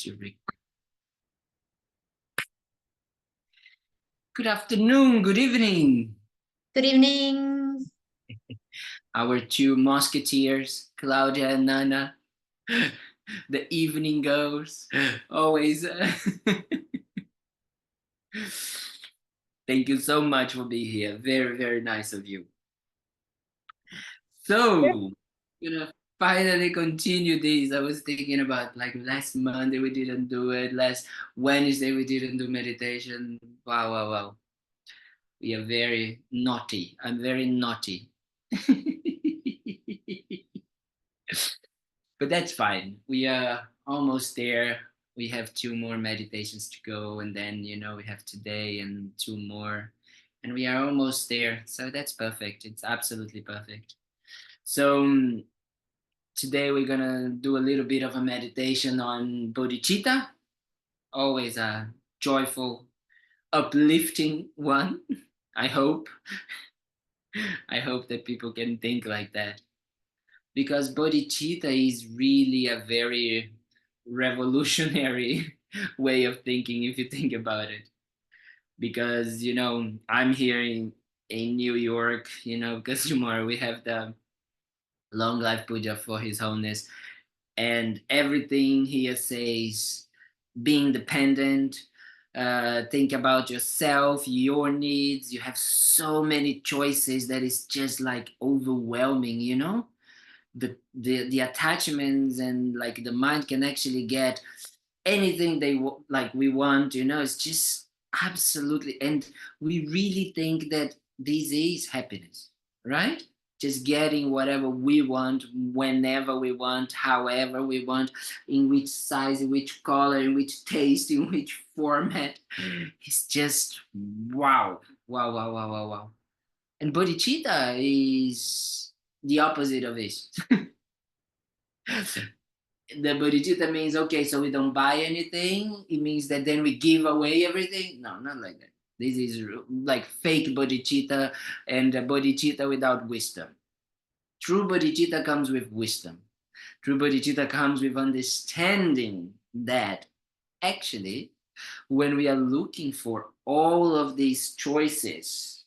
to Good afternoon, good evening. Good evening. Our two musketeers, Claudia and Nana. The evening goes. Always. Thank you so much for being here. Very, very nice of you. So, finally continue this. I was thinking about like last Monday we didn't do it. Last Wednesday we didn't do meditation. Wow, wow, wow. We are very naughty. I'm very naughty. But that's fine. We are almost there. We have two more meditations to go, and then we have today and two more, and we are almost there. So that's perfect. It's absolutely perfect. So today we're gonna do a little bit of a meditation on bodhicitta. Always a joyful, uplifting one. I hope. I hope that people can think like that. Because bodhicitta is really a very revolutionary way of thinking if you think about it. Because I'm here in New York, because tomorrow we have the long life puja for His Holiness, and everything here says being dependent, think about yourself, your needs. You have so many choices that it's just like overwhelming, the attachments, and like the mind can actually get anything like we want. It's just absolutely. And we really think that this is happiness, right? Just getting whatever we want, whenever we want, however we want, in which size, in which color, in which taste, in which format. It's just wow, wow, wow, wow, wow, wow. And bodhicitta is the opposite of this. The bodhicitta means, okay, so we don't buy anything. It means that then we give away everything. No, not like that. This is like fake bodhicitta, and bodhicitta without wisdom. True bodhicitta comes with wisdom. True bodhicitta comes with understanding that actually, when we are looking for all of these choices,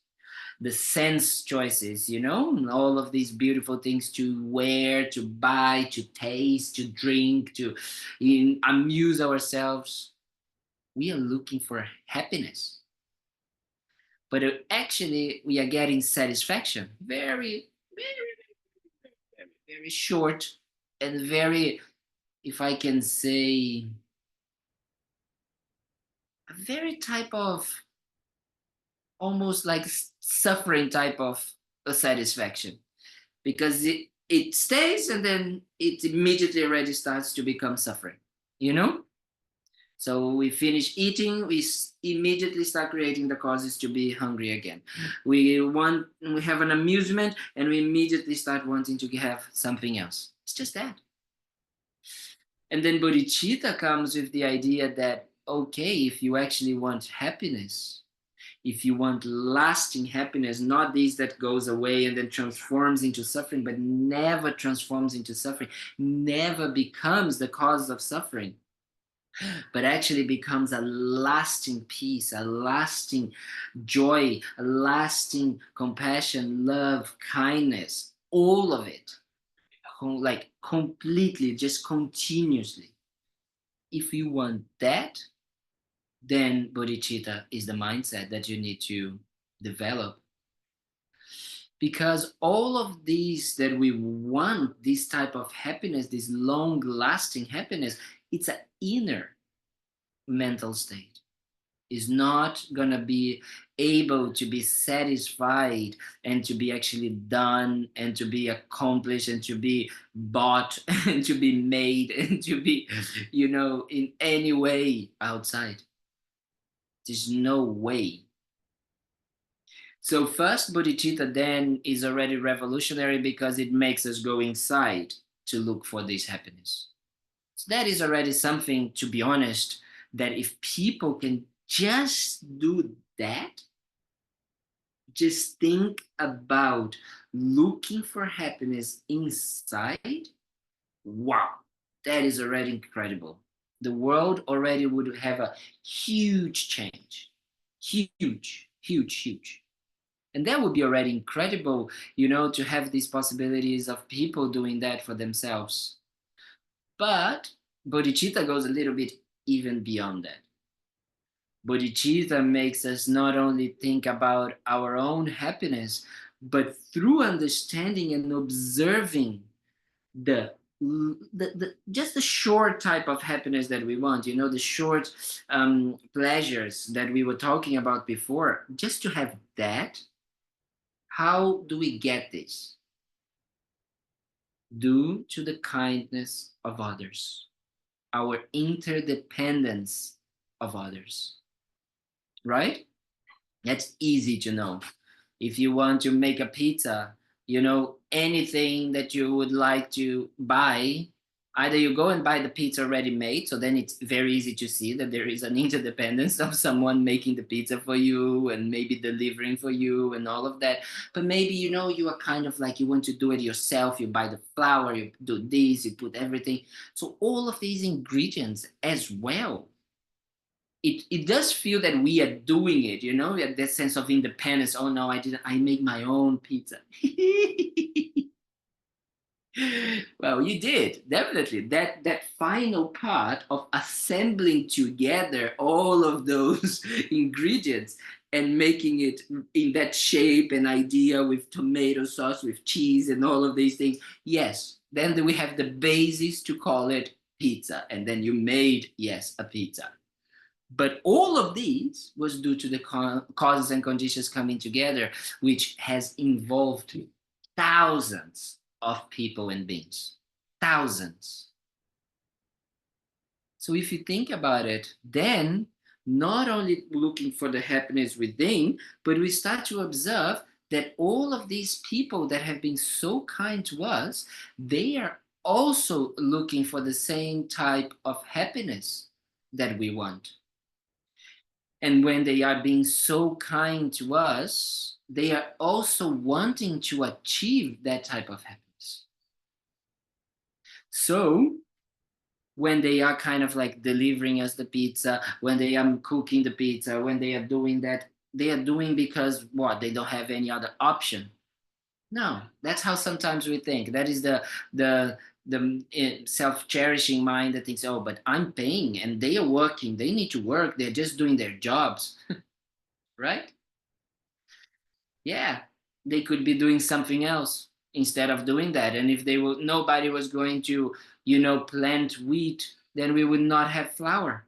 the sense choices, all of these beautiful things to wear, to buy, to taste, to drink, to amuse ourselves. We are looking for happiness. But actually, we are getting satisfaction. Very, very, very, very short and very, if I can say, a very type of almost like suffering type of a satisfaction, because it stays and then it immediately already starts to become suffering, you know? So we finish eating, we immediately start creating the causes to be hungry again. We have an amusement and we immediately start wanting to have something else. It's just that. And then bodhicitta comes with the idea that, okay, if you actually want happiness, if you want lasting happiness, not this that goes away and then transforms into suffering, but never transforms into suffering, never becomes the cause of suffering, but actually becomes a lasting peace, a lasting joy, a lasting compassion, love, kindness, all of it, like completely, just continuously. If you want that, then bodhicitta is the mindset that you need to develop. Because all of these that we want, this type of happiness, this long lasting happiness, it's an inner mental state. Is not going to be able to be satisfied and to be actually done and to be accomplished and to be bought and to be made and to be, in any way outside. There's no way. So first, bodhicitta then is already revolutionary because it makes us go inside to look for this happiness. So that is already something, to be honest, that if people can just do that, just think about looking for happiness inside, wow, that is already incredible. the world already would have a huge change. Huge, huge, huge. And that would be already incredible, to have these possibilities of people doing that for themselves. But bodhicitta goes a little bit even beyond that. Bodhicitta makes us not only think about our own happiness, but through understanding and observing the just the short type of happiness that we want, the short pleasures that we were talking about before, just to have that. How do we get this? Due to the kindness of others, our interdependence of others, right? That's easy to know. If you want to make a pizza, anything that you would like to buy, either you go and buy the pizza already made, so then it's very easy to see that there is an interdependence of someone making the pizza for you and maybe delivering for you and all of that. But maybe, you are kind of like, you want to do it yourself. You buy the flour, you do this, you put everything. So all of these ingredients as well, it does feel that we are doing it, that sense of independence. Oh no, I make my own pizza. Well, you did, definitely. That final part of assembling together all of those ingredients and making it in that shape and idea with tomato sauce, with cheese and all of these things. Yes, then we have the basis to call it pizza. And then you made, yes, a pizza. But all of these was due to the causes and conditions coming together, which has involved thousands of people and beings. Thousands. So if you think about it, then not only looking for the happiness within, but we start to observe that all of these people that have been so kind to us, they are also looking for the same type of happiness that we want. And when they are being so kind to us, they are also wanting to achieve that type of happiness. So when they are kind of like delivering us the pizza, when they are cooking the pizza, when they are doing that, they are doing because what? They don't have any other option. No, that's how sometimes we think. That is the self-cherishing mind that thinks, oh, but I'm paying and they are working. They need to work. They're just doing their jobs, right? Yeah, they could be doing something else instead of doing that. And if nobody was going to, plant wheat, then we would not have flour.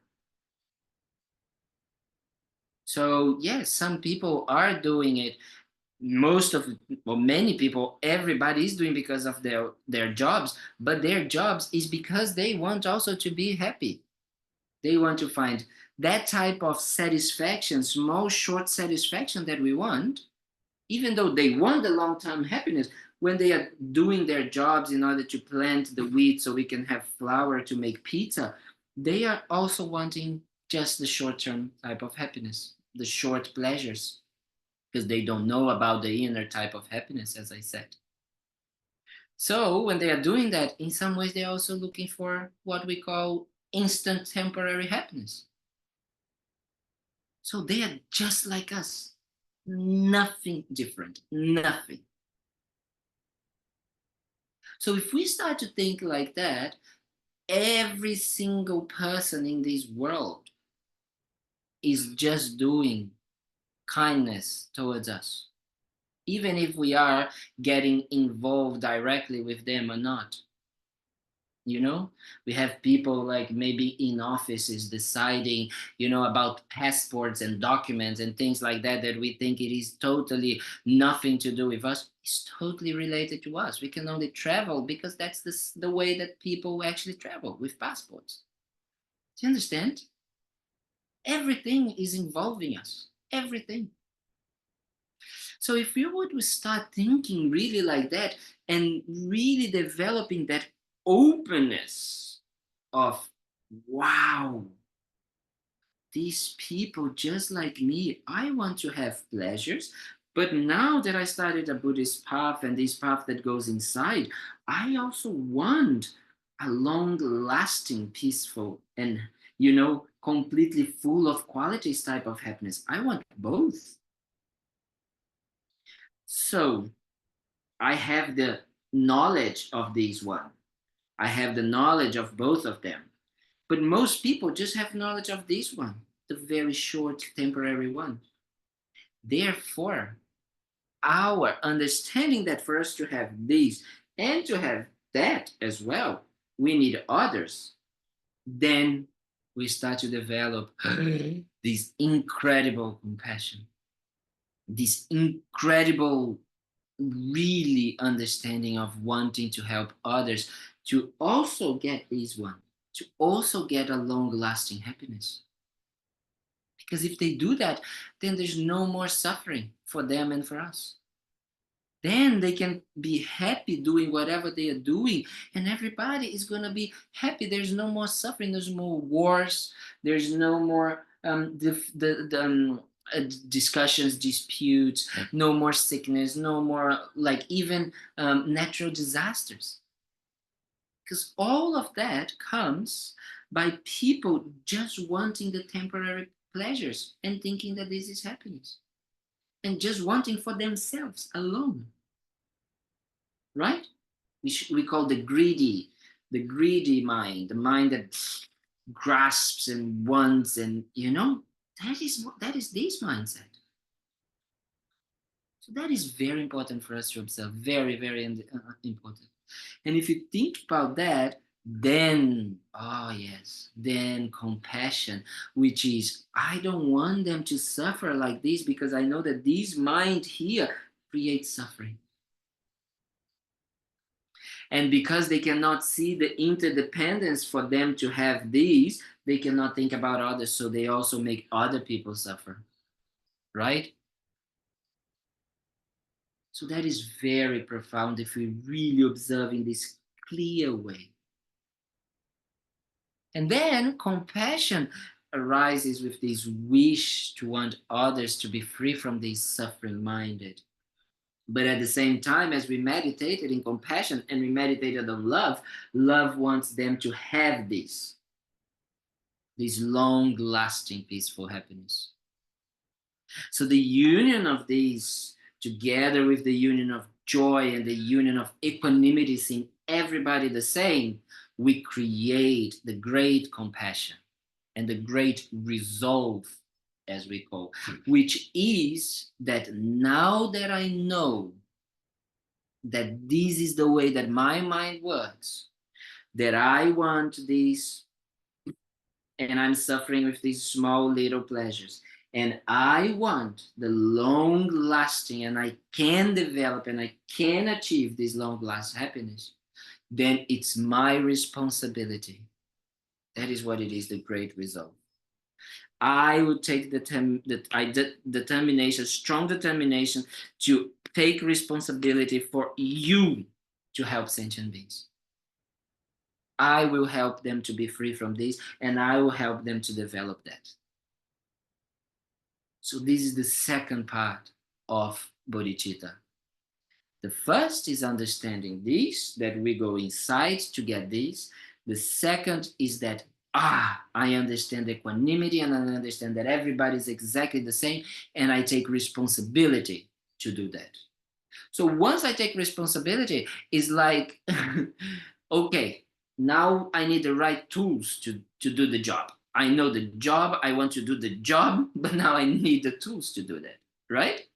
So yes, some people are doing it. Many people, everybody is doing because of their jobs, but their jobs is because they want also to be happy. They want to find that type of satisfaction, small, short satisfaction that we want, even though they want the long-term happiness. When they are doing their jobs in order to plant the wheat so we can have flour to make pizza, they are also wanting just the short-term type of happiness, the short pleasures, because they don't know about the inner type of happiness, as I said. So when they are doing that, in some ways, they're also looking for what we call instant temporary happiness. So they are just like us. Nothing different, nothing. So if we start to think like that, every single person in this world is just doing kindness towards us, even if we are getting involved directly with them or not. We have people like maybe in offices deciding, about passports and documents and things like that, that we think it is totally nothing to do with us. It's totally related to us. We can only travel because that's the way that people actually travel, with passports. Do you understand? Everything is involving us. Everything. So if you would start thinking really like that and really developing that openness of, wow, these people just like me, I want to have pleasures. But now that I started a Buddhist path and this path that goes inside, I also want a long-lasting, peaceful, and completely full of qualities type of happiness. I want both. So I have the knowledge of these one. I have the knowledge of both of them. But most people just have knowledge of this one, the very short, temporary one. Therefore, our understanding that for us to have this and to have that as well, we need others. Then we start to develop this incredible compassion, this incredible, really understanding of wanting to help others to also get this one, to also get a long lasting happiness. Because if they do that, then there's no more suffering for them and for us. Then they can be happy doing whatever they are doing, and everybody is going to be happy. There's no more suffering, there's more wars, there's no more discussions, disputes, no more sickness, no more like even natural disasters. Because all of that comes by people just wanting the temporary pleasures and thinking that this is happiness, and just wanting for themselves alone, right? We call the greedy mind, the mind that grasps and wants, and that is this mindset. So that is very important for us to observe, very, very important. And if you think about that, then, oh yes, then compassion, which is, I don't want them to suffer like this because I know that this mind here creates suffering. And because they cannot see the interdependence for them to have these, they cannot think about others. So they also make other people suffer, right? So that is very profound if we really observe in this clear way. And then compassion arises with this wish to want others to be free from this suffering minded. But at the same time, as we meditated in compassion and we meditated on love, love wants them to have this long lasting peaceful happiness. So the union of these, together with the union of joy and the union of equanimity, seeing everybody the same, we create the great compassion and the great resolve, as we call, which is that now that I know that this is the way that my mind works, that I want this, and I'm suffering with these small little pleasures, and I want the long lasting, and I can develop and I can achieve this long lasting happiness, then it's my responsibility. That is what it is, the great result. I would take determination, strong determination to take responsibility for you to help sentient beings. I will help them to be free from this, and I will help them to develop that. So this is the second part of bodhicitta. The first is understanding this, that we go inside to get this. The second is that, I understand equanimity and I understand that everybody is exactly the same, and I take responsibility to do that. So once I take responsibility, it's like, okay, now I need the right tools to do the job. I know the job, I want to do the job, but now I need the tools to do that, right?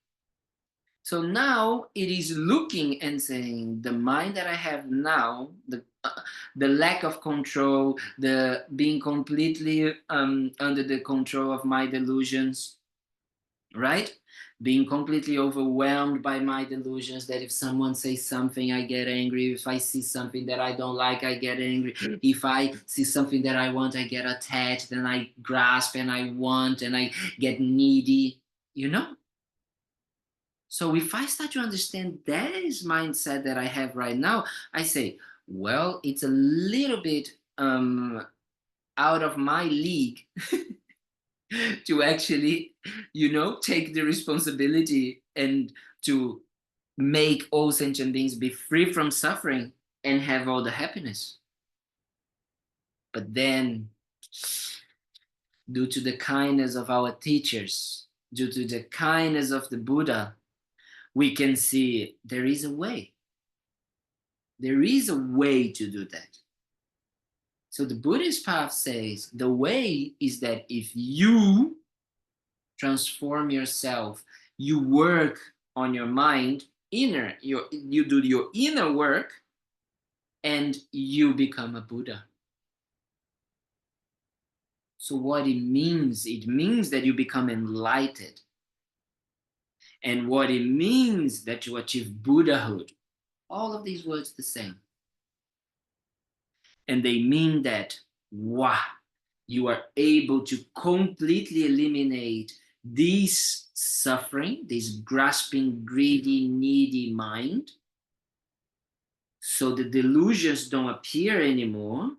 So now it is looking and saying, the mind that I have now, the lack of control, the being completely under the control of my delusions, right? Being completely overwhelmed by my delusions, that if someone says something, I get angry. If I see something that I don't like, I get angry. If I see something that I want, I get attached and I grasp and I want and I get needy, you know? So if I start to understand that is mindset that I have right now, I say, well, it's a little bit out of my league to actually, take the responsibility and to make all sentient beings be free from suffering and have all the happiness. But then, due to the kindness of our teachers, due to the kindness of the Buddha, we can see there is a way. There is a way to do that. So the Buddhist path says the way is that if you transform yourself, you work on your mind, you do your inner work, and you become a Buddha. So what it means that you become enlightened. And what it means that you achieve Buddhahood. All of these words the same. And they mean that, wow, you are able to completely eliminate this suffering, this grasping, greedy, needy mind. So the delusions don't appear anymore.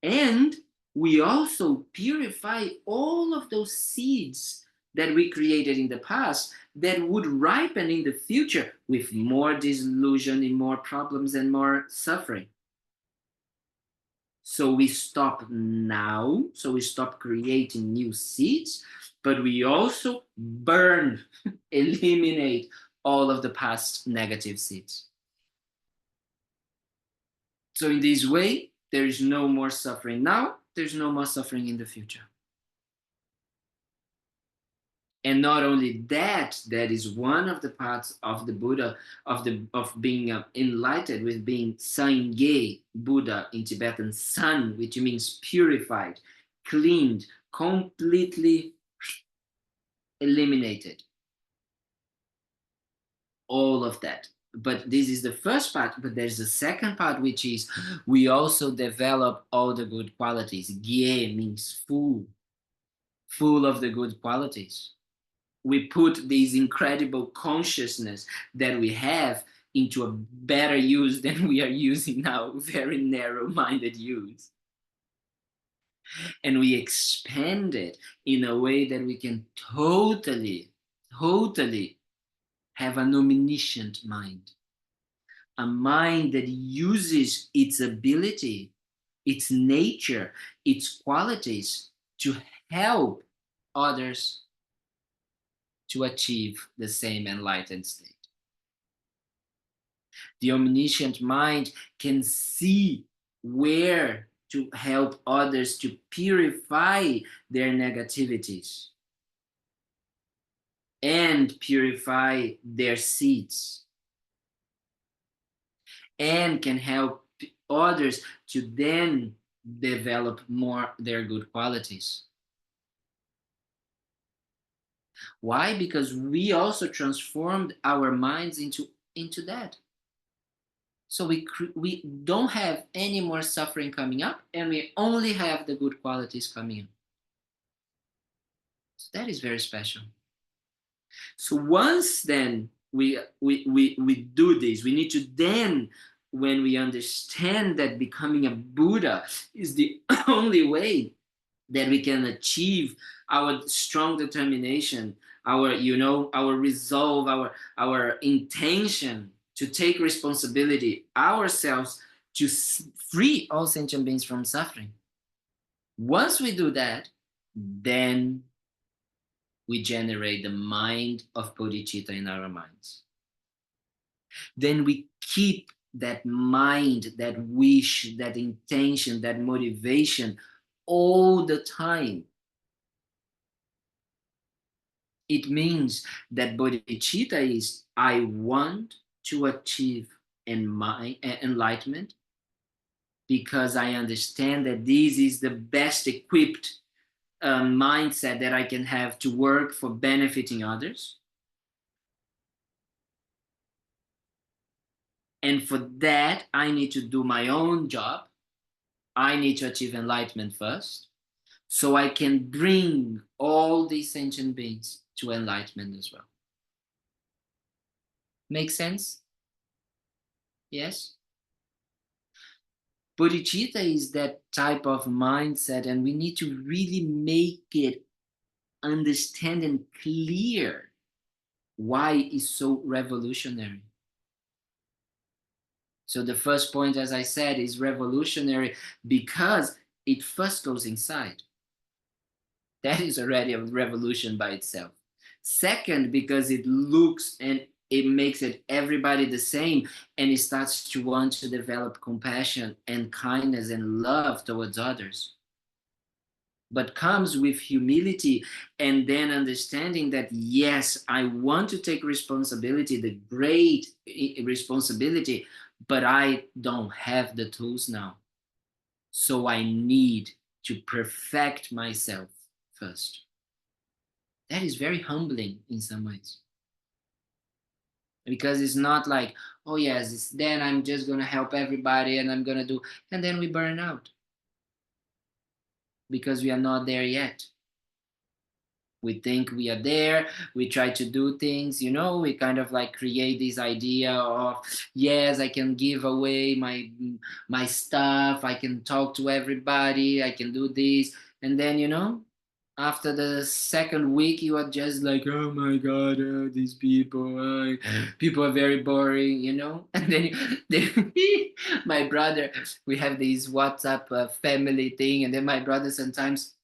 And we also purify all of those seeds that we created in the past that would ripen in the future with more disillusion and more problems and more suffering. So we stop now, so we stop creating new seeds, but we also burn, eliminate all of the past negative seeds. So in this way, there is no more suffering now, there's no more suffering in the future. And not only that, that is one of the parts of the Buddha, of being enlightened, with being Sangye Buddha in Tibetan, San, which means purified, cleaned, completely eliminated. All of that. But this is the first part, but there's a second part, which is we also develop all the good qualities. Gye means full of the good qualities. We put this incredible consciousness that we have into a better use than we are using now, very narrow-minded use. And we expand it in a way that we can totally have an omniscient mind. A mind that uses its ability, its nature, its qualities to help others to achieve the same enlightened state. The omniscient mind can see where to help others to purify their negativities and purify their seeds, and can help others to then develop more their good qualities. Why? Because we also transformed our minds into that. So we don't have any more suffering coming up, and we only have the good qualities coming in. So that is very special. So once then we do this, we need to then, when we understand that becoming a Buddha is the only way that we can achieve our strong determination, our resolve, our intention to take responsibility ourselves to free all sentient beings from suffering. Once we do that, then we generate the mind of bodhicitta in our minds. Then we keep that mind, that wish, that intention, that motivation all the time. It means that bodhicitta is, I want to achieve enlightenment because I understand that this is the best equipped mindset that I can have to work for benefiting others. And for that, I need to do my own job. I need to achieve enlightenment first, so I can bring all these sentient beings to enlightenment as well. Make sense? Yes? Bodhicitta is that type of mindset, and we need to really make it understand and clear why it's so revolutionary. So the first point, as I said, is revolutionary because it first goes inside. That is already a revolution by itself. Second, because it looks and it makes it everybody the same, and it starts to want to develop compassion and kindness and love towards others, but comes with humility, and then understanding that yes, I want to take responsibility, the great responsibility, but I don't have the tools now, so I need to perfect myself first. That is very humbling in some ways, because it's not like, oh yes, then I'm just going to help everybody and I'm going to do, and then we burn out because we are not there yet. We think we are there, we try to do things, we kind of like create this idea of, yes, I can give away my stuff, I can talk to everybody, I can do this, and then after the second week you are just like, oh my god, these people, people are very boring, and then my brother, we have this WhatsApp family thing, and then my brother sometimes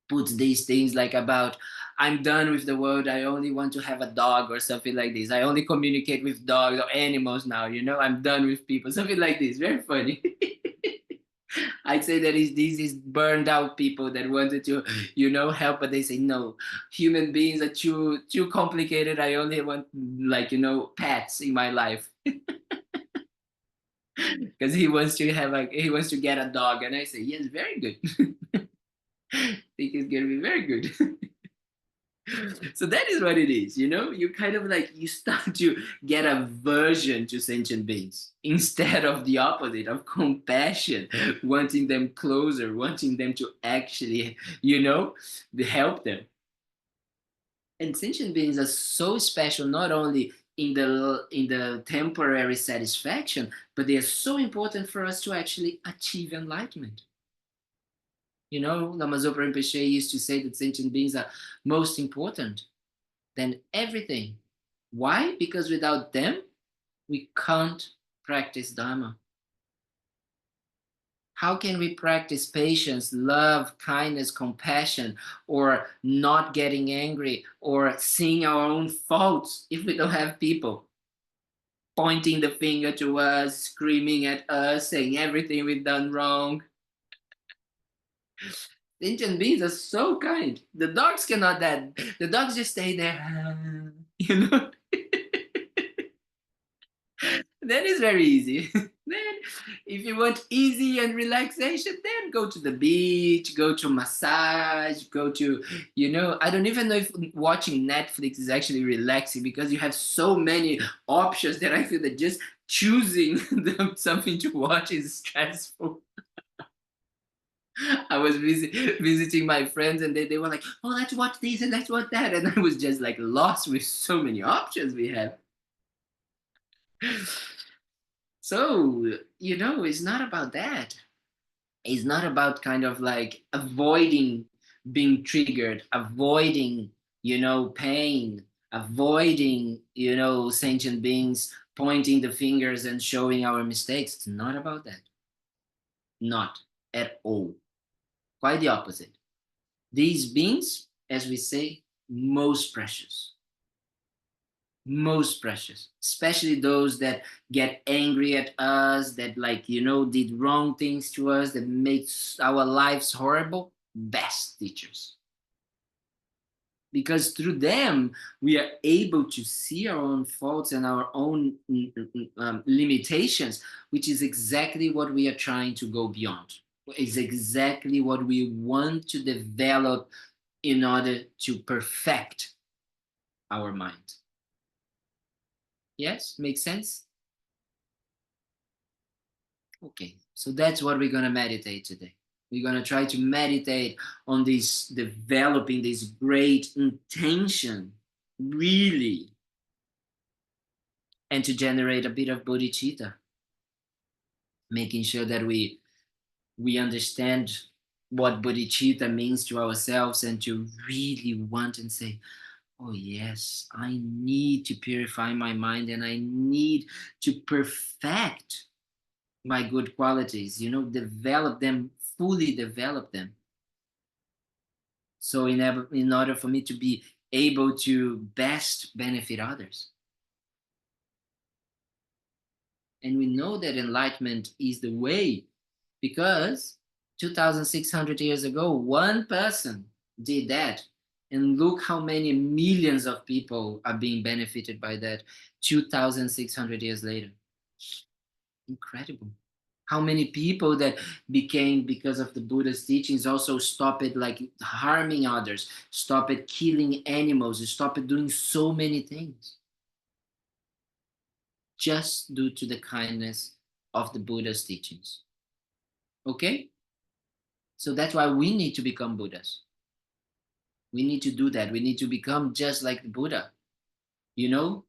puts these things like about, I'm done with the world, I only want to have a dog or something like this, I only communicate with dogs or animals now, I'm done with people, something like this, very funny. I'd say that these is burned out people that wanted to, help, but they say no. Human beings are too complicated. I only want, like, pets in my life, because he wants to get a dog, and I say yes, very good. I think it's gonna be very good. So that is what it is, you kind of like, you start to get aversion to sentient beings instead of the opposite of compassion, wanting them closer, wanting them to actually, help them. And sentient beings are so special, not only in the temporary satisfaction, but they are so important for us to actually achieve enlightenment. Lama Zopa Rinpoche used to say that sentient beings are most important than everything. Why? Because without them, we can't practice Dharma. How can we practice patience, love, kindness, compassion, or not getting angry, or seeing our own faults if we don't have people pointing the finger to us, screaming at us, saying everything we've done wrong? Sentient beings are so kind. The dogs cannot that. The dogs just stay there, you know. That is very easy. Then, if you want easy and relaxation, then go to the beach, go to massage, go to, I don't even know if watching Netflix is actually relaxing, because you have so many options that I feel that just choosing something to watch is stressful. I was visiting my friends, and they were like, oh, let's watch this and let's watch that. And I was just like lost with so many options we have. So, it's not about that. It's not about kind of like avoiding being triggered, avoiding, pain, avoiding, sentient beings pointing the fingers and showing our mistakes. It's not about that. Not at all. Quite the opposite. These beings, as we say, most precious, especially those that get angry at us, that, like, did wrong things to us, that makes our lives horrible. Best teachers, because through them we are able to see our own faults and our own limitations, which is exactly what we are trying to go beyond. Is exactly what we want to develop in order to perfect our mind. Yes, makes sense? Okay, so that's what we're going to meditate today. We're going to try to meditate on this, developing this great intention, really, and to generate a bit of bodhicitta, making sure that we understand what bodhicitta means to ourselves, and to really want and say, oh yes, I need to purify my mind, and I need to perfect my good qualities, develop them fully develop them. So in order for me to be able to best benefit others. And we know that enlightenment is the way because 2,600 years ago, one person did that. And look how many millions of people are being benefited by that 2,600 years later. Incredible. How many people that became, because of the Buddha's teachings, also stopped like harming others, stopped killing animals, stopped doing so many things just due to the kindness of the Buddha's teachings. Okay? So that's why we need to become Buddhas. We need to do that. We need to become just like the Buddha. You know,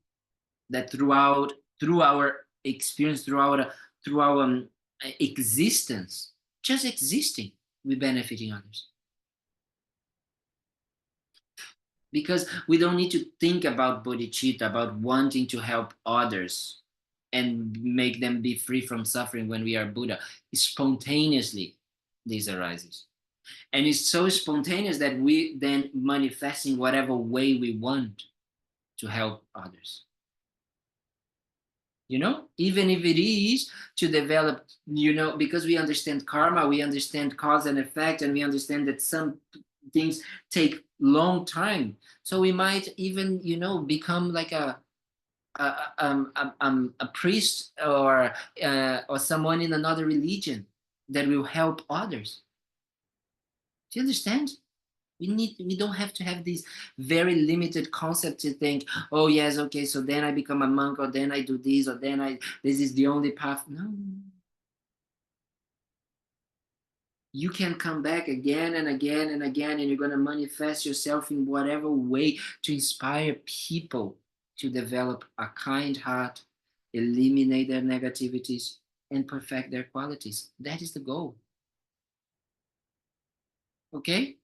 that through our experience, through our existence, just existing, we're benefiting others. Because we don't need to think about bodhicitta, about wanting to help others and make them be free from suffering when we are Buddha. Spontaneously, this arises. And it's so spontaneous that we then manifest in whatever way we want to help others. You know, even if it is to develop, you know, because we understand karma, we understand cause and effect, and we understand that some things take long time. So we might even, you know, become like a priest or someone in another religion that will help others. Do you understand? We don't have to have this very limited concept to think, oh yes, okay, so then I become a monk, or then I do this, or then this is the only path. No, you can come back again and again and again, and you're going to manifest yourself in whatever way to inspire people to develop a kind heart, eliminate their negativities, and perfect their qualities. That is the goal. Okay,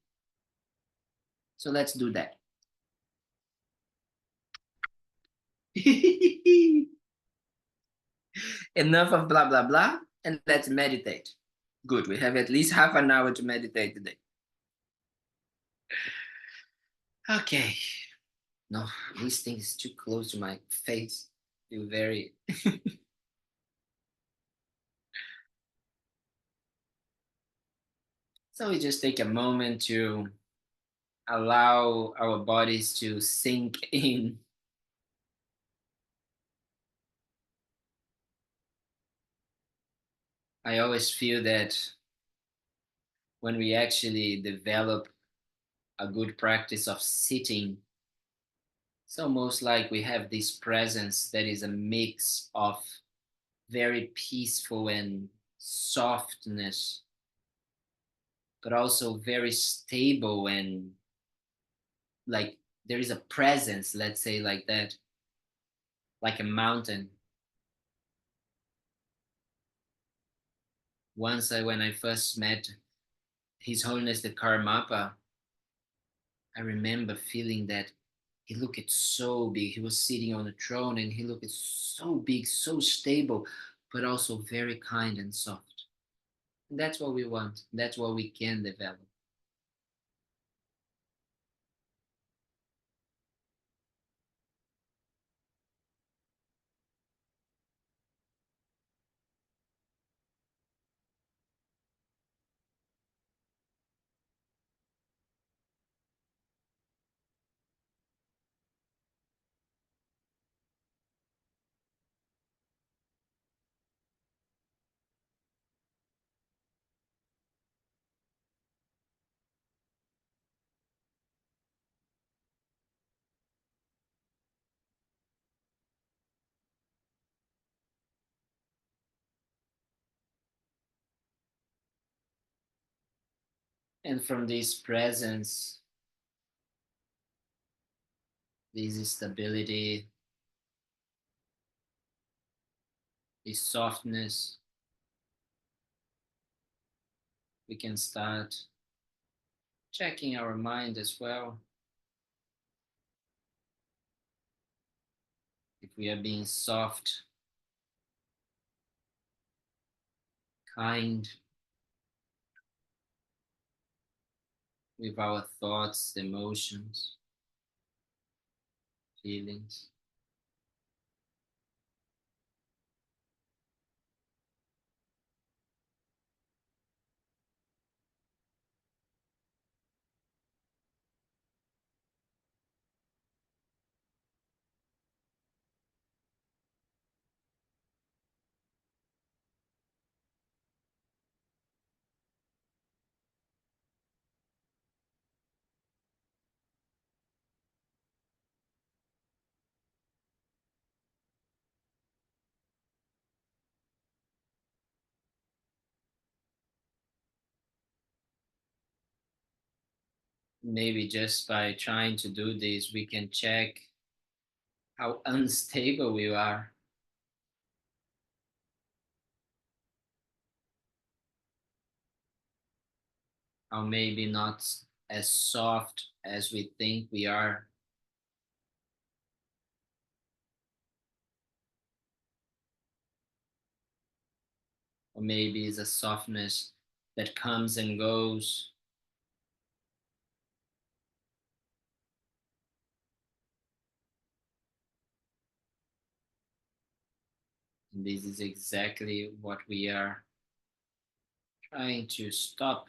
so let's do that. Enough of blah blah blah, and let's meditate. Good, we have at least half an hour to meditate today. Okay. No, this thing is too close to my face. Feel very so we just take a moment to allow our bodies to sink in. I always feel that when we actually develop a good practice of sitting, it's almost like we have this presence that is a mix of very peaceful and softness, but also very stable and like there is a presence, let's say like that, like a mountain. Once when I first met His Holiness the Karmapa, I remember feeling that he looked so big. He was sitting on a throne and he looked so big, so stable, but also very kind and soft. And that's what we want. That's what we can develop. And from this presence, this stability, this softness, we can start checking our mind as well. If we are being soft, kind, with our thoughts, emotions, feelings. Maybe just by trying to do this, we can check how unstable we are, how maybe not as soft as we think we are, or maybe it's a softness that comes and goes. And this is exactly what we are trying to stop.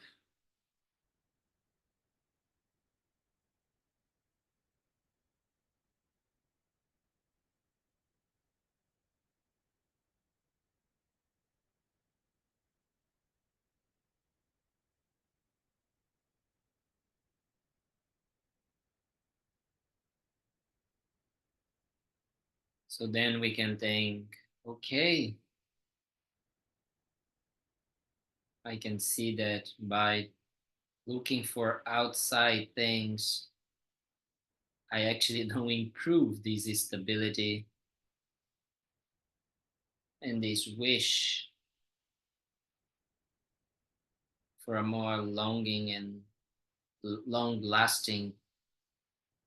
So then we can think, okay, I can see that by looking for outside things, I actually don't improve this stability and this wish for a more longing and long lasting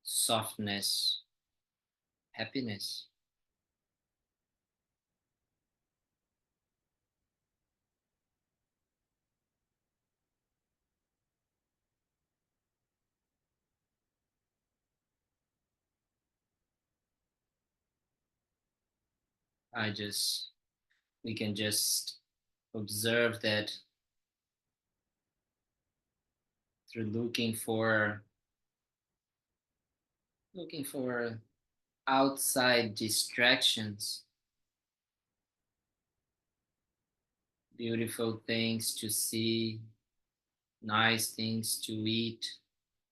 softness, happiness. I just, we can just observe that through looking for outside distractions, beautiful things to see, nice things to eat,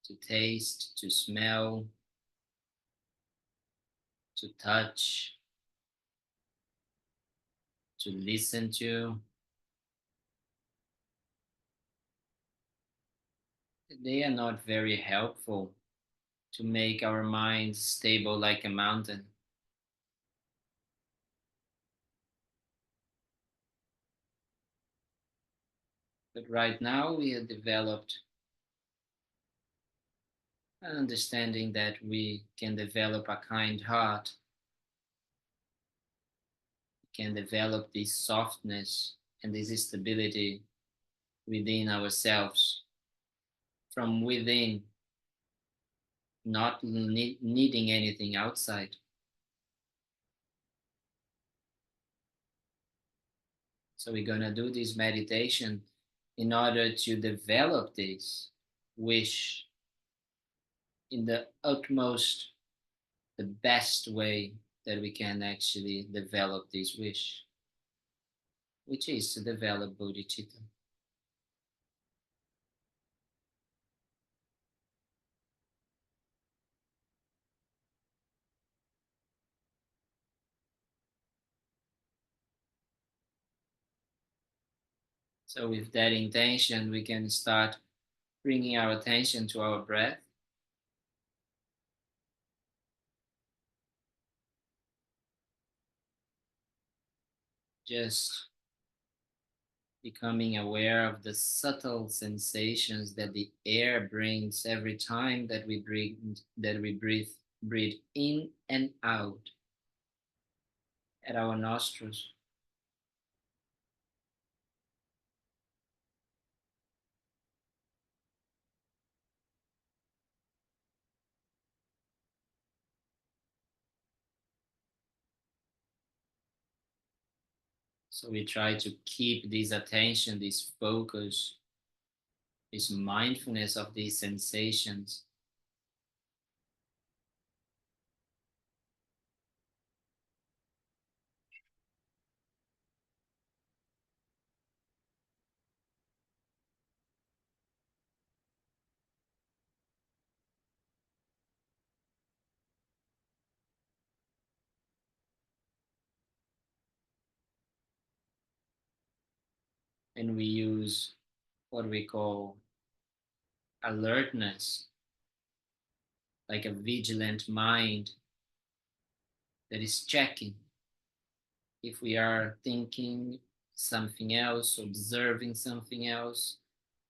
to taste, to smell, to touch, to listen to. They are not very helpful to make our minds stable like a mountain. But right now we have developed an understanding that we can develop a kind heart, can develop this softness and this stability within ourselves, from within, not needing anything outside. So we're going to do this meditation in order to develop this wish in the utmost, the best way that we can actually develop this wish, which is to develop bodhicitta. So with that intention, we can start bringing our attention to our breath. Just becoming aware of the subtle sensations that the air brings every time that we breathe in and out at our nostrils. So we try to keep this attention, this focus, this mindfulness of these sensations. And we use what we call alertness, like a vigilant mind that is checking if we are thinking something else, observing something else,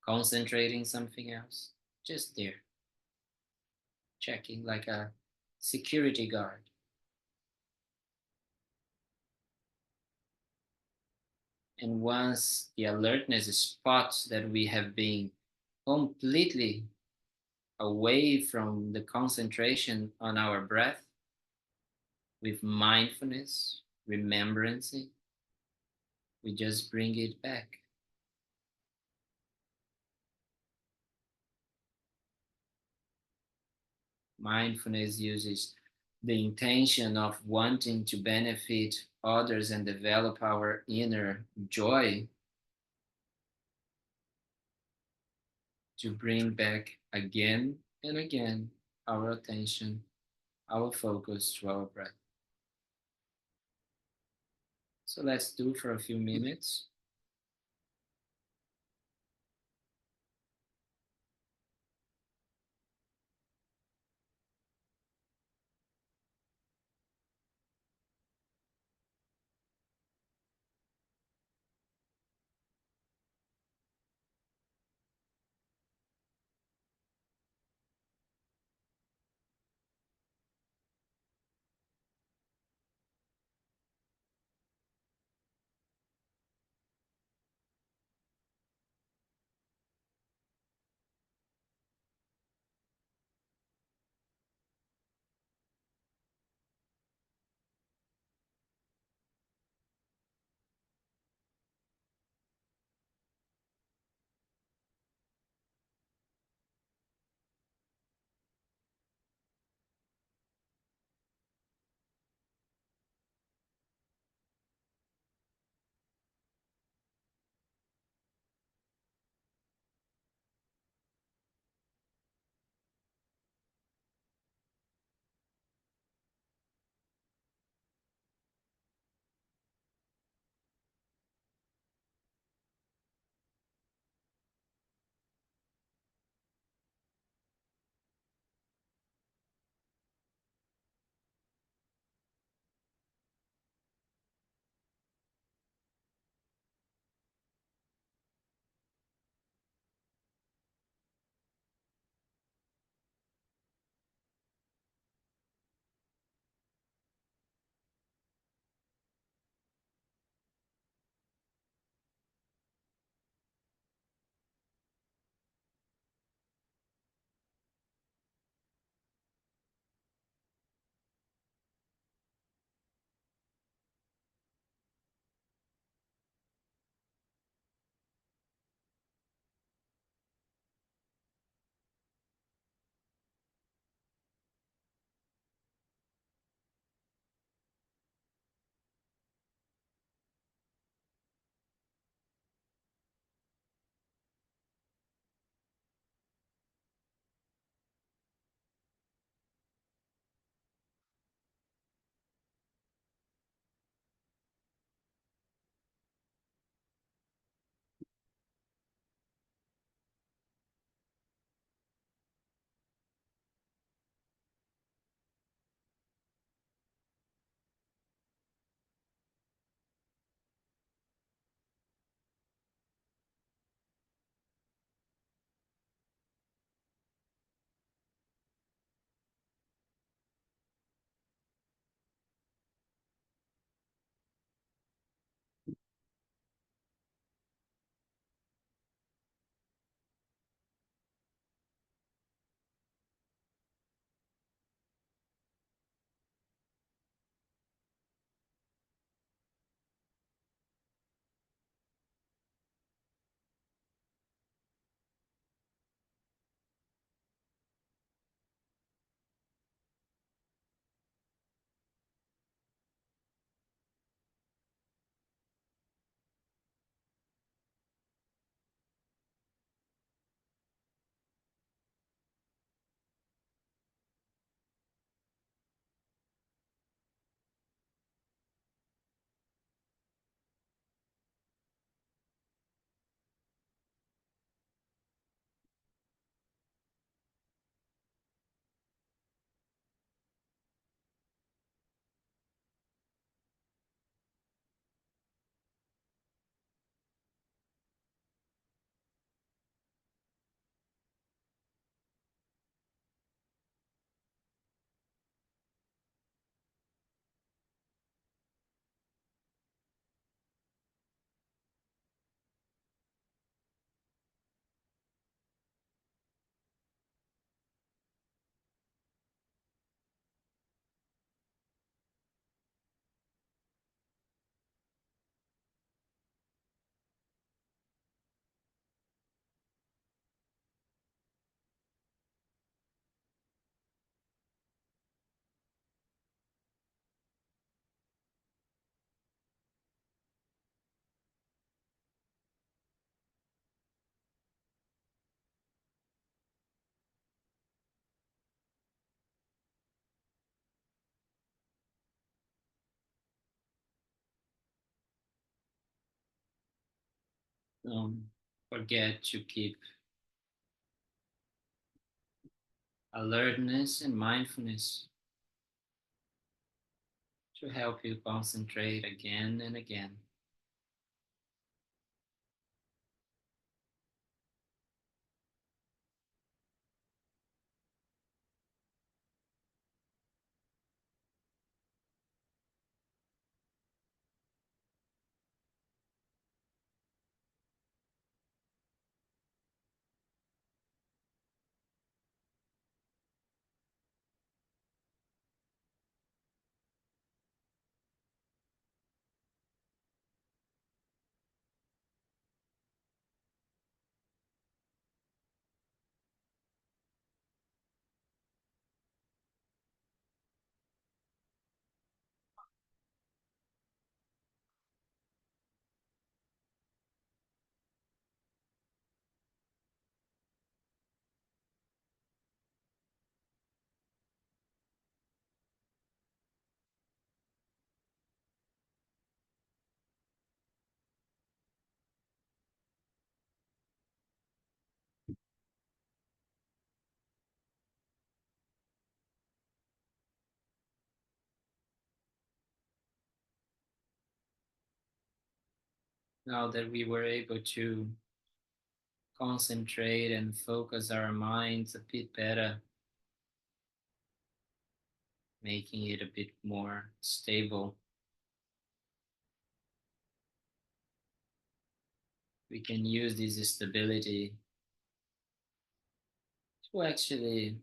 concentrating something else, just there, checking like a security guard. And once the alertness spots that we have been completely away from the concentration on our breath, with mindfulness, remembrancing, we just bring it back. Mindfulness uses the intention of wanting to benefit others and develop our inner joy to bring back again and again our attention, our focus to our breath. So let's do for a few minutes. Don't forget to keep alertness and mindfulness to help you concentrate again and again. Now that we were able to concentrate and focus our minds a bit better, making it a bit more stable, we can use this stability to actually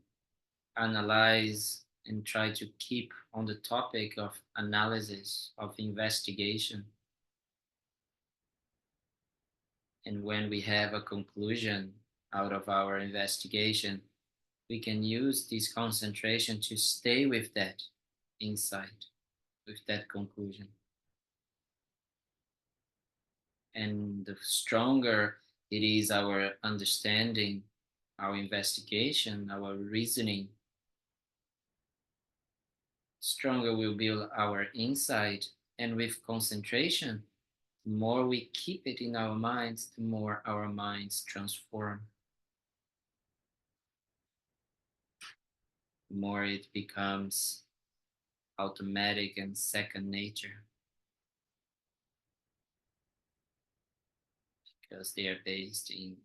analyze and try to keep on the topic of analysis, of investigation. And when we have a conclusion out of our investigation, we can use this concentration to stay with that insight, with that conclusion. And the stronger it is our understanding, our investigation, our reasoning, stronger will be our insight. And with concentration, the more we keep it in our minds, the more our minds transform. The more it becomes automatic and second nature, because they are based in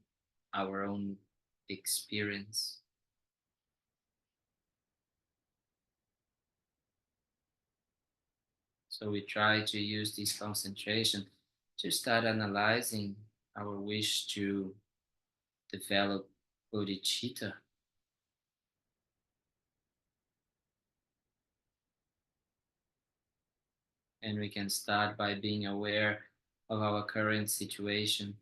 our own experience. So we try to use this concentration to start analyzing our wish to develop bodhicitta. And we can start by being aware of our current situation.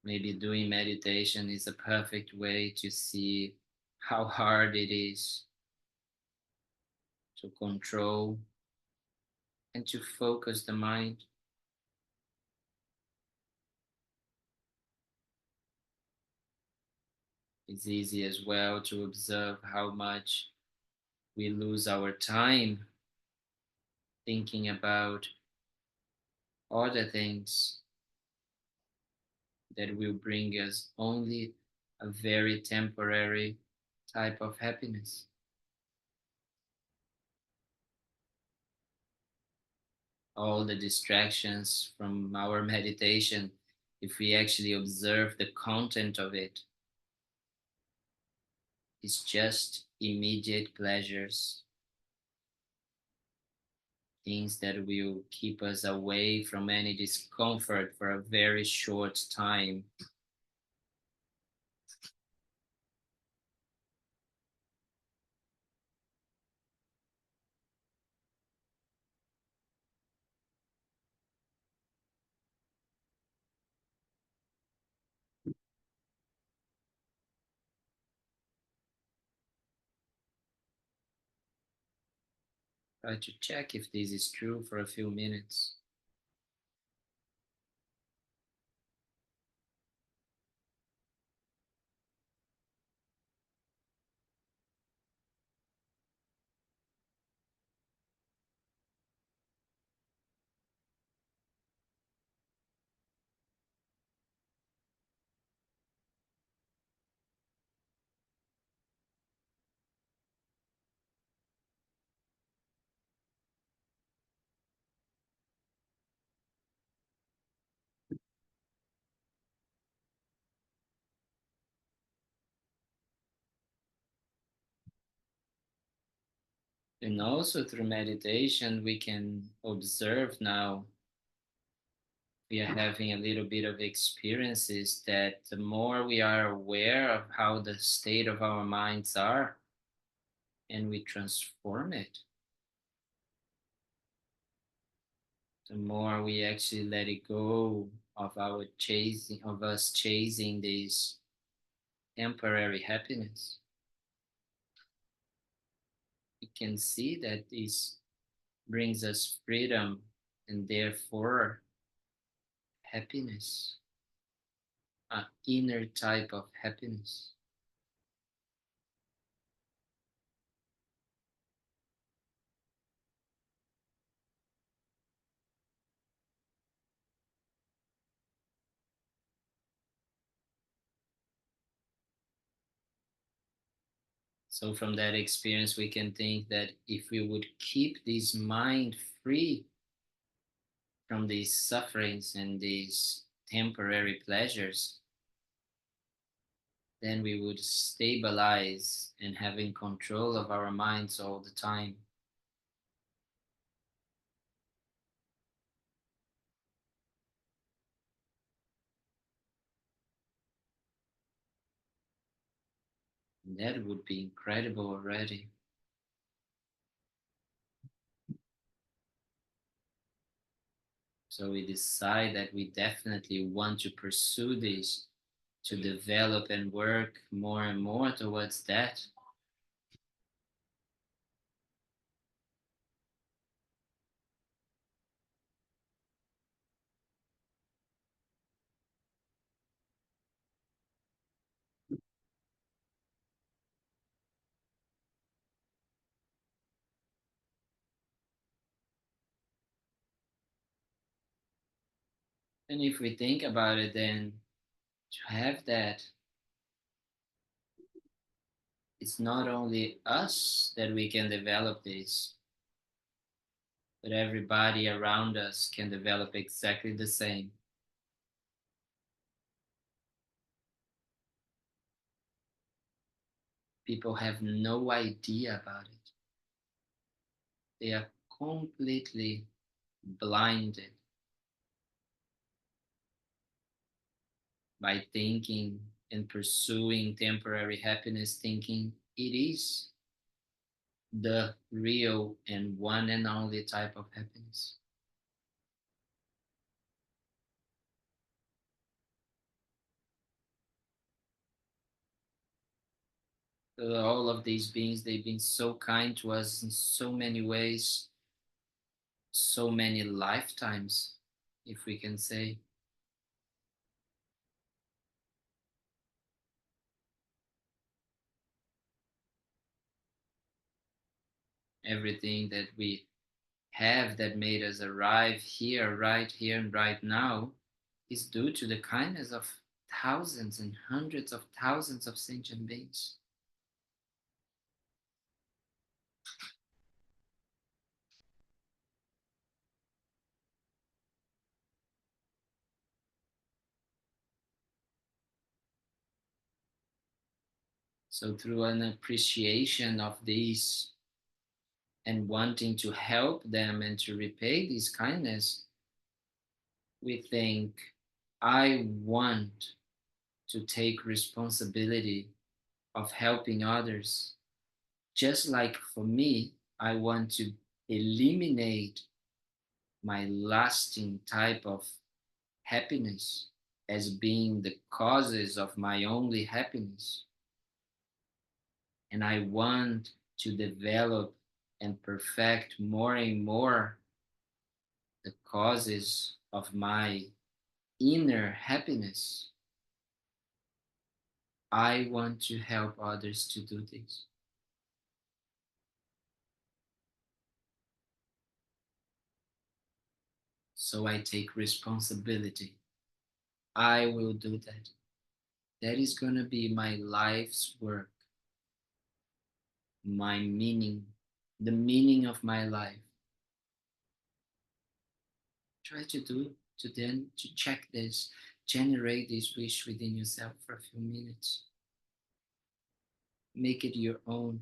Maybe doing meditation is a perfect way to see how hard it is to control and to focus the mind. It's easy as well to observe how much we lose our time thinking about other things that will bring us only a very temporary type of happiness. All the distractions from our meditation, if we actually observe the content of it, is just immediate pleasures, things that will keep us away from any discomfort for a very short time. Try to check if this is true for a few minutes. And also through meditation, we can observe now, we are having a little bit of experiences that the more we are aware of how the state of our minds are and we transform it, the more we actually let it go of our chasing, of us chasing this temporary happiness. We can see that this brings us freedom and therefore happiness, an inner type of happiness. So, from that experience, we can think that if we would keep this mind free from these sufferings and these temporary pleasures, then we would stabilize and having control of our minds all the time. And that would be incredible already. So we decide that we definitely want to pursue this, to develop and work more and more towards that. And if we think about it, then to have that, it's not only us that we can develop this, but everybody around us can develop exactly the same. People have no idea about it. They are completely blinded by thinking and pursuing temporary happiness, thinking it is the real and one and only type of happiness. So all of these beings, they've been so kind to us in so many ways, so many lifetimes, if we can say. Everything that we have that made us arrive here, right here, and right now is due to the kindness of thousands and hundreds of thousands of sentient beings. So, through an appreciation of these and wanting to help them and to repay this kindness, we think, I want to take responsibility of helping others. Just like for me, I want to eliminate my lasting type of happiness as being the causes of my only happiness. And I want to develop and perfect more and more the causes of my inner happiness. I want to help others to do this. So I take responsibility. I will do that. That is going to be my life's work, my meaning, the meaning of my life. Try to do, to then to check this, generate this wish within yourself for a few minutes. Make it your own.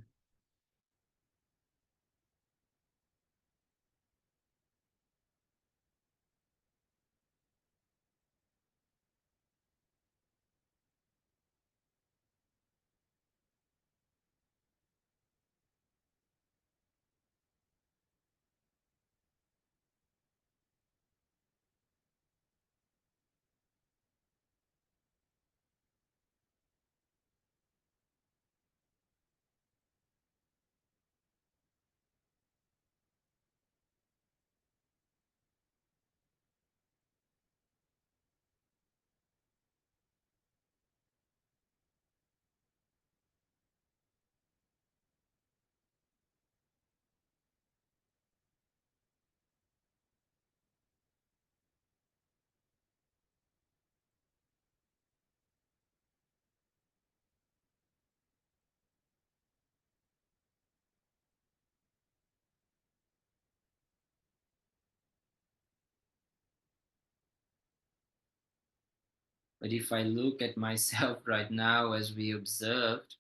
But if I look at myself right now, as we observed,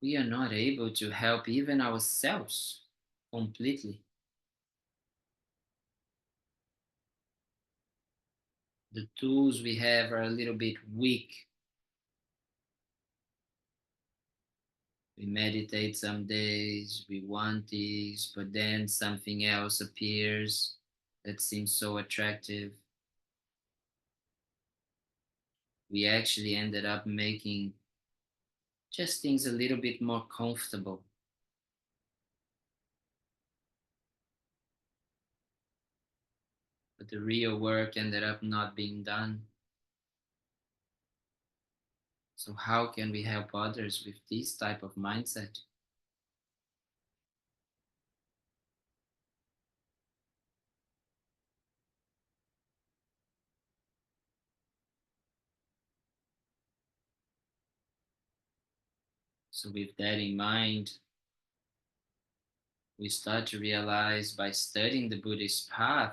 we are not able to help even ourselves completely. The tools we have are a little bit weak. We meditate some days, we want this, but then something else appears that seems so attractive. We actually ended up making just things a little bit more comfortable. But the real work ended up not being done. So how can we help others with this type of mindset? So with that in mind, we start to realize by studying the Buddhist path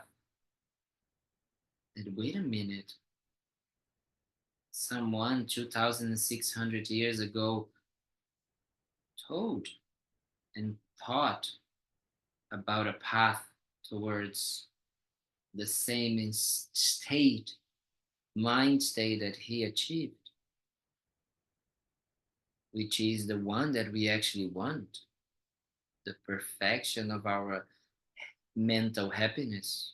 that wait a minute, someone 2,600 years ago told and taught about a path towards the same state, mind state that he achieved, which is the one that we actually want, the perfection of our mental happiness.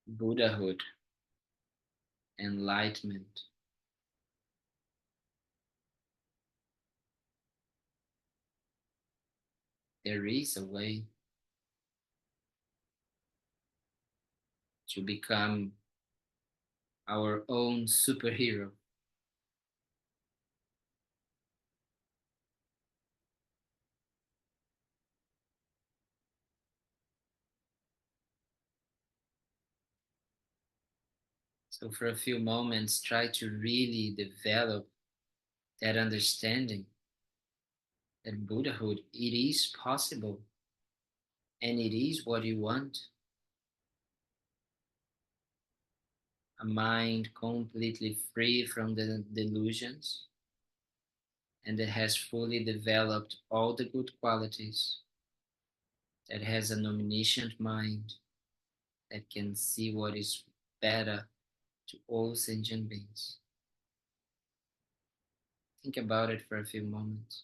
Buddhahood, enlightenment. There is a way to become our own superhero. So, for a few moments, try to really develop that understanding that Buddhahood, it is possible and it is what you want. A mind completely free from the delusions and that has fully developed all the good qualities, that has an omniscient mind that can see what is better to all sentient beings. Think about it for a few moments.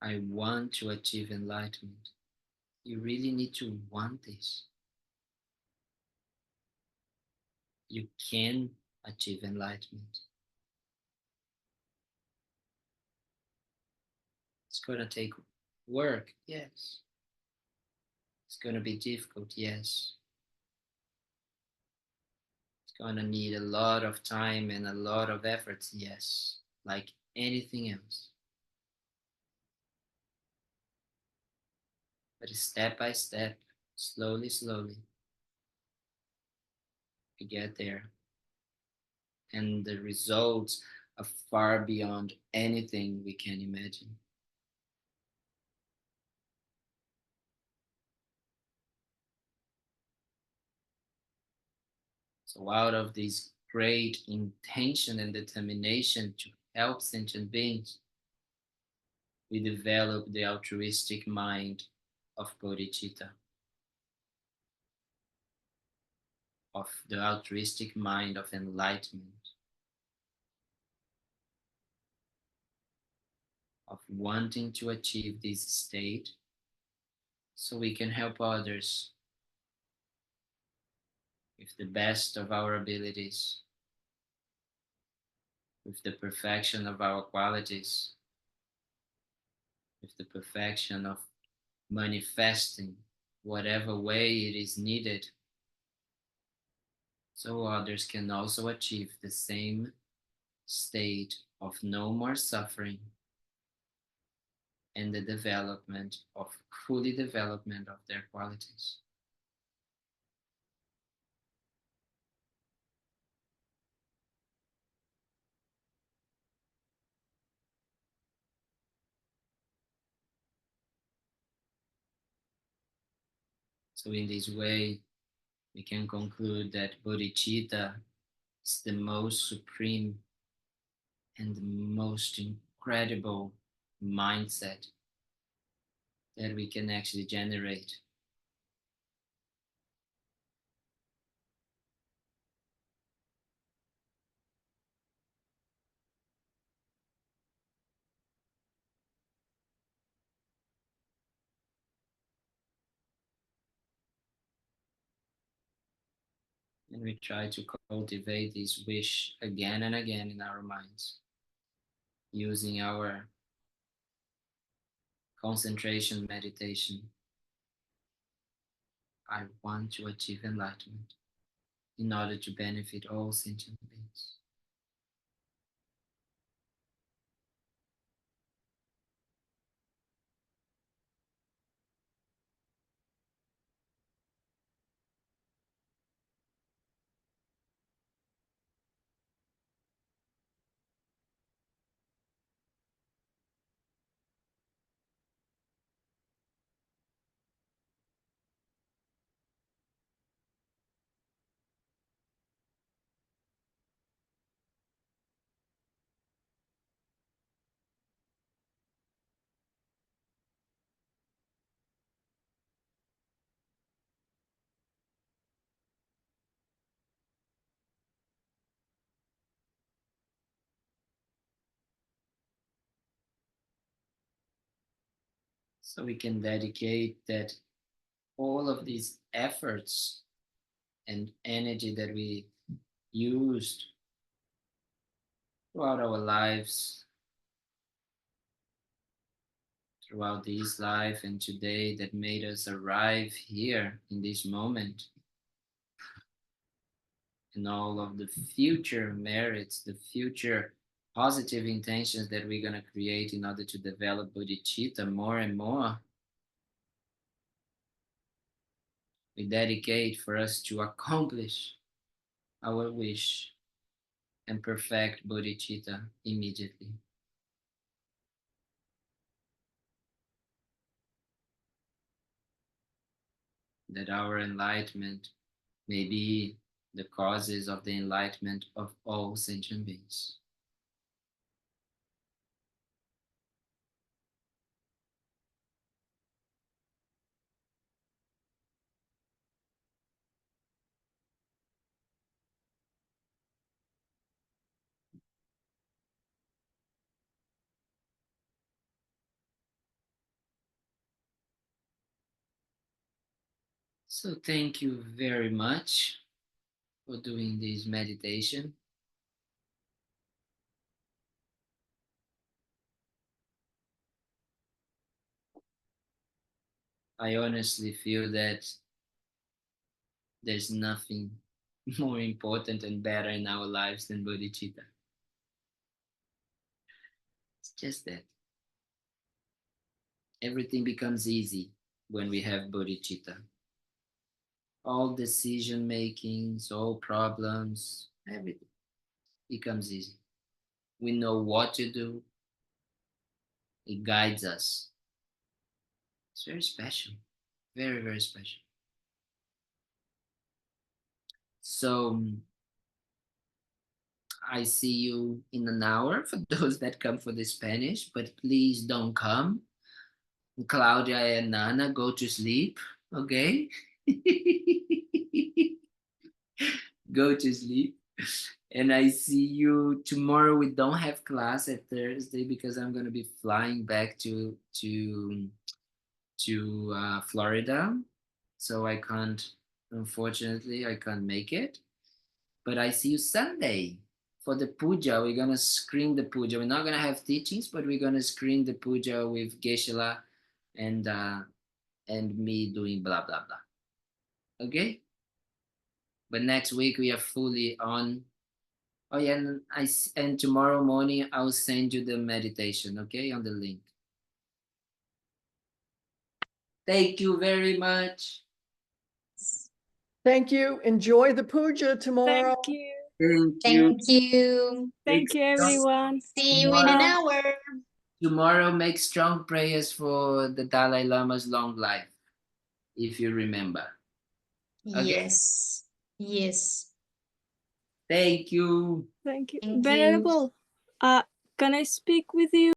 I want to achieve enlightenment. You really need to want this. You can achieve enlightenment. It's going to take work, yes. It's going to be difficult, yes. It's going to need a lot of time and a lot of efforts, yes, like anything else. But step by step, slowly, slowly, we get there. And the results are far beyond anything we can imagine. So out of this great intention and determination to help sentient beings, we develop the altruistic mind of bodhicitta, of the altruistic mind of enlightenment, of wanting to achieve this state so we can help others with the best of our abilities, with the perfection of our qualities, with the perfection of manifesting whatever way it is needed, so others can also achieve the same state of no more suffering and the development of fully development of their qualities. So in this way, we can conclude that bodhicitta is the most supreme and the most incredible mindset that we can actually generate. And we try to cultivate this wish again and again in our minds, using our concentration meditation. I want to achieve enlightenment in order to benefit all sentient beings. So we can dedicate that all of these efforts and energy that we used throughout our lives, throughout this life and today, that made us arrive here in this moment, and all of the future merits, the future positive intentions that we're going to create in order to develop bodhicitta more and more, we dedicate for us to accomplish our wish and perfect bodhicitta immediately. That our enlightenment may be the causes of the enlightenment of all sentient beings. So thank you very much for doing this meditation. I honestly feel that there's nothing more important and better in our lives than bodhicitta. It's just that everything becomes easy when we have bodhicitta. All decision makings, all problems, everything becomes easy. We know what to do. It guides us. It's very special. Very, very special. So I see you in an hour for those that come for the Spanish, but please don't come. Claudia and Nana, go to sleep, okay? Go to sleep. And I see you tomorrow. We don't have class at Thursday because I'm gonna be flying back to Florida, so I can't. Unfortunately, I can't make it. But I see you Sunday for the puja. We're gonna screen the puja. We're not gonna have teachings, but we're gonna screen the puja with Geshe-la and me doing blah blah blah. Okay. But next week we are fully on. Oh yeah, and tomorrow morning I'll send you the meditation, okay, on the link. Thank you very much. Thank you. Enjoy the puja tomorrow. Thank you. Thank you. Thank you. Thank you, everyone. See you in an hour. Tomorrow make strong prayers for the Dalai Lama's long life, if you remember. Okay. Yes. Yes. Thank you. Thank you. Thank you. Venerable, can I speak with you?